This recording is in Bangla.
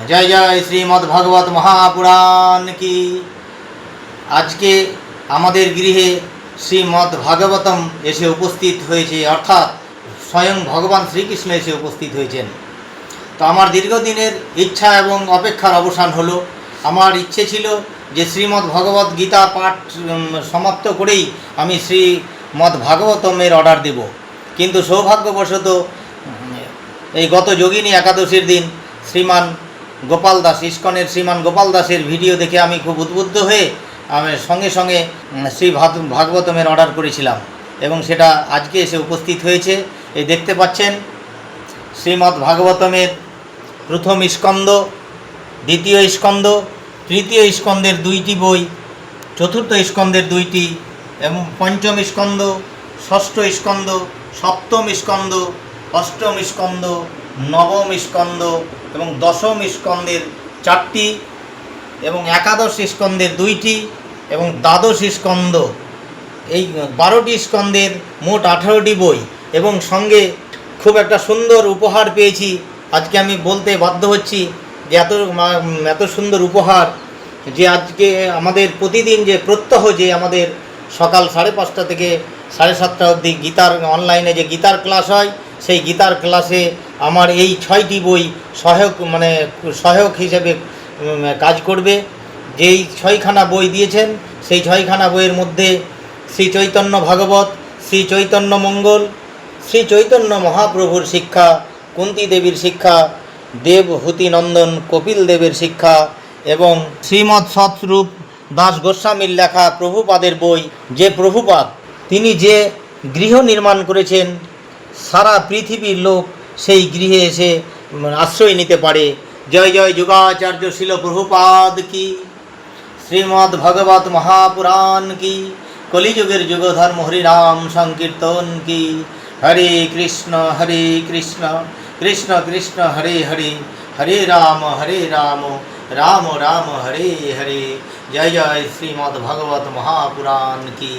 জয় জয় শ্রীমদ্ ভাগবত মহাপুরাণ কি। আজকে আমাদের গৃহে শ্রীমদ্ ভাগবতম এসে উপস্থিত হয়েছে, অর্থাৎ স্বয়ং ভগবান শ্রীকৃষ্ণ এসে উপস্থিত হয়েছেন। তো আমার দীর্ঘদিনের ইচ্ছা এবং অপেক্ষার অবসান হলো। আমার ইচ্ছে ছিল যে শ্রীমদ্ ভগবত গীতা পাঠ সমাপ্ত করেই আমি শ্রীমদ্ ভাগবতমের অর্ডার দেব, কিন্তু সৌভাগ্যবশত এই গত যোগিনী একাদশীর দিন শ্রীমান গোপাল দাস, ইস্কনের শ্রীমান গোপাল দাসের ভিডিও দেখে আমি খুব উদ্বুদ্ধ হয়ে আমি সঙ্গে সঙ্গে শ্রী ভাগবতমের অর্ডার করেছিলাম এবং সেটা আজকে এসে উপস্থিত হয়েছে। এই দেখতে পাচ্ছেন শ্রীমদ্ ভাগবতমের প্রথম স্কন্দ, দ্বিতীয় স্কন্দ, তৃতীয় স্কন্দের 2টি বই, চতুর্থ স্কন্দের 2টি এবং পঞ্চম স্কন্দ, ষষ্ঠ স্কন্দ, সপ্তম স্কন্দ, অষ্টম স্কন্দ, নবম স্কন্দ এবং দশম স্কন্দের 4টি এবং একাদশ স্কন্দের 2টি এবং দ্বাদশ স্কন্দ, এই 12টি স্কন্দের মোট 18টি বই এবং সঙ্গে খুব একটা সুন্দর উপহার পেয়েছি। আজকে আমি বলতে বাধ্য হচ্ছি যে এত সুন্দর উপহার, যে আজকে আমাদের প্রতিদিন যে প্রত্যহ যে আমাদের সকাল 5:30 থেকে 7:30 অবধি গীতার অনলাইনে যে গীতার ক্লাস হয়, সেই গীতার ক্লাসে আমার এই 6টি বই সহায়ক হিসেবে কাজ করবে। যেই 6খানা বই দিয়েছেন সেই 6খানা বইয়ের মধ্যে শ্রী চৈতন্য ভাগবত, শ্রী চৈতন্য মঙ্গল, শ্রী চৈতন্য মহাপ্রভুর শিক্ষা, কুন্তী দেবীর শিক্ষা, দেবহূতি নন্দন কপিল দেবের শিক্ষা এবং শ্রীমৎ সৎস্বরূপ দাস গোস্বামীর লেখা প্রভুপাদের বই। যে প্রভুপাদ তিনি যে গৃহ নির্মাণ করেছেন, সারা পৃথিবীর লোক সেই গৃহে এসে আশ্রয় নিতে পারে। জয় জয় যুগাচার্য শিল প্রভুপাদ কি। শ্রীমদ্ ভাগবত মহাপুরাণ কি। কলিযুগের যুগধর্ম হরিনাম সংকীর্তন কি। হরে কৃষ্ণ কৃষ্ণ কৃষ্ণ হরে হরে, হরে রাম রাম রাম হরে হরে। জয় জয় শ্রীমদ্ ভাগবত মহাপুরাণ কি।